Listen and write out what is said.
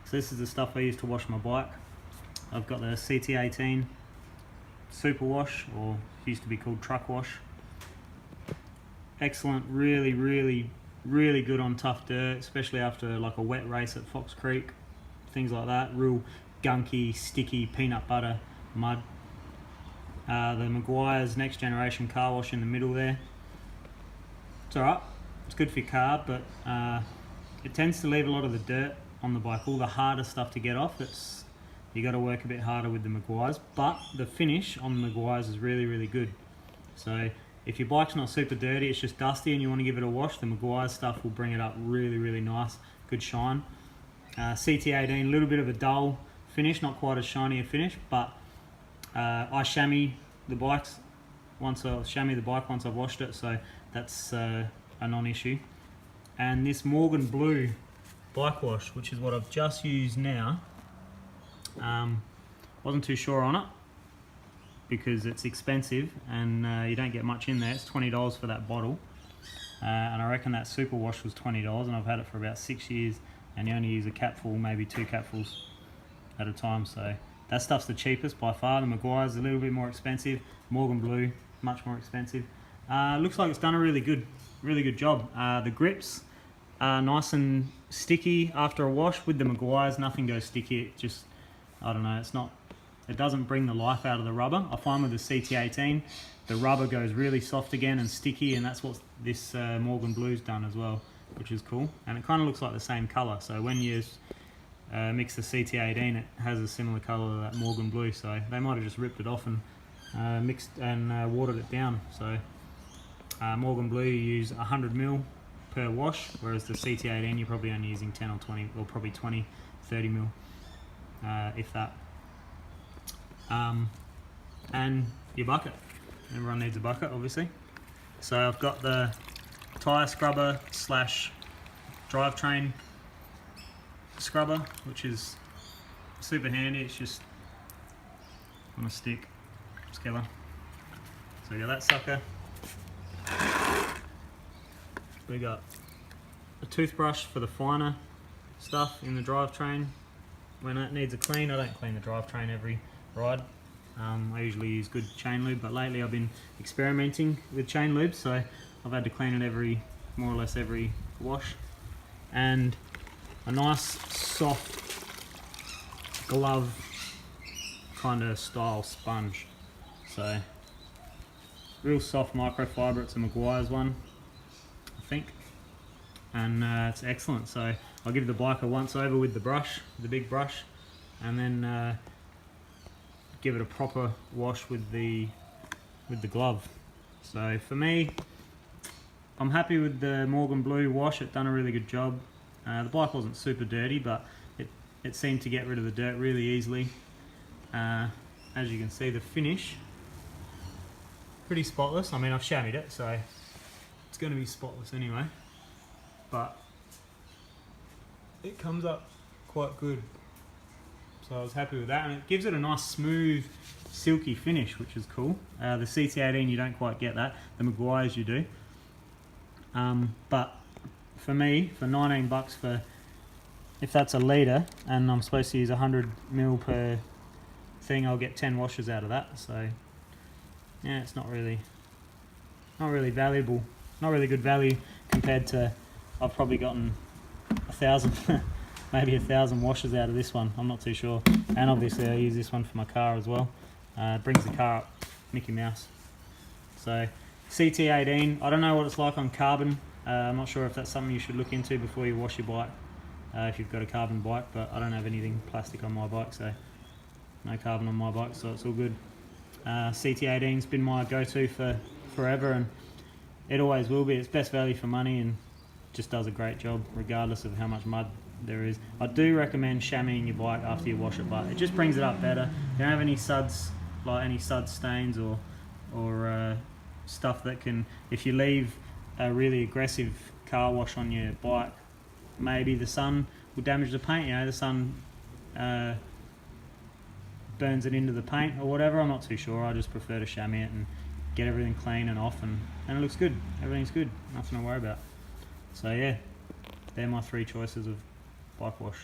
So this is the stuff I use to wash my bike. I've got the CT18 Super Wash, or used to be called Truck Wash. Excellent, really good on tough dirt, especially after like a wet race at Fox Creek, things like that. Real gunky, sticky peanut butter mud. The Meguiar's Next Generation Car Wash in the middle there. It's alright, it's good for your car, but it tends to leave a lot of the dirt on the bike, all the harder stuff to get off. You got to work a bit harder with the Meguiar's, but the finish on the Meguiar's is really good. So if your bike's not super dirty, it's just dusty and you want to give it a wash, the Meguiar's stuff will bring it up really nice, good shine. CT18, a little bit of a dull finish, not quite as shiny a finish, but I chamois the bike once I've washed it, so that's a non-issue. And this Morgan Blue bike wash, which is what I've just used now, wasn't too sure on it because it's expensive and you don't get much in there. It's $20 for that bottle, and I reckon that Super Wash was $20, and I've had it for about 6 years, and you only use a capful, maybe 2 capfuls at a time. So that stuff's the cheapest by far. The Meguiar's a little bit more expensive. Morgan Blue, much more expensive. Looks like it's done a really good job. The grips are nice and sticky after a wash. With the Meguiar's, nothing goes sticky. It just, I don't know, it doesn't bring the life out of the rubber. I find with the CT18, the rubber goes really soft again and sticky, and that's what this Morgan Blue's done as well, which is cool. And it kind of looks like the same color. So when you mix the CT18, it has a similar color to that Morgan Blue. So they might have just ripped it off and mixed and watered it down. So Morgan Blue, you use 100 ml per wash, whereas the CT18 you're probably only using 10 or 20, or probably 20, 30 ml, if that. And your bucket. Everyone needs a bucket, obviously. So I've got the tyre scrubber slash drivetrain scrubber, which is super handy. It's just on a stick, skiller. So we got that sucker. We got a toothbrush for the finer stuff in the drivetrain. When it needs a clean, I don't clean the drivetrain every ride. I usually use good chain lube, but lately I've been experimenting with chain lube, so I've had to clean it more or less every wash. And a nice soft glove kind of style sponge. So real soft microfiber. It's a Meguiar's one, I think, and it's excellent. So I'll give the bike a once over with the brush, the big brush, and then give it a proper wash with the glove. So for me, I'm happy with the Morgan Blue wash. It done a really good job. The bike wasn't super dirty, but it seemed to get rid of the dirt really easily. As you can see, the finish, pretty spotless. I mean, I've chamoised it, so it's going to be spotless anyway, but it comes up quite good. So I was happy with that, and it gives it a nice smooth, silky finish, which is cool. The CT18 you don't quite get that. The Meguiar's you do. But for me, for 19 bucks for, if that's a litre, and I'm supposed to use 100 ml per thing, I'll get 10 washes out of that. So yeah, it's not really valuable, not really good value compared to, I've probably gotten 1,000 maybe 1,000 washes out of this one. I'm not too sure. And obviously I use this one for my car as well. It brings the car up Mickey Mouse. So CT18, I don't know what it's like on carbon. I'm not sure if that's something you should look into before you wash your bike, if you've got a carbon bike, but I don't have anything plastic on my bike, so no carbon on my bike, so it's all good. CT18's been my go-to for forever, and it always will be. It's best value for money and just does a great job regardless of how much mud there is. I do recommend chamoising your bike after you wash it, but it just brings it up better. You don't have any suds, like any sud stains or stuff that can, if you leave a really aggressive car wash on your bike, maybe the sun will damage the paint. You know, the sun burns it into the paint or whatever. I'm not too sure. I just prefer to chamois it and get everything clean and off, and it looks good. Everything's good. Nothing to worry about. So yeah, they're my 3 choices of bike wash.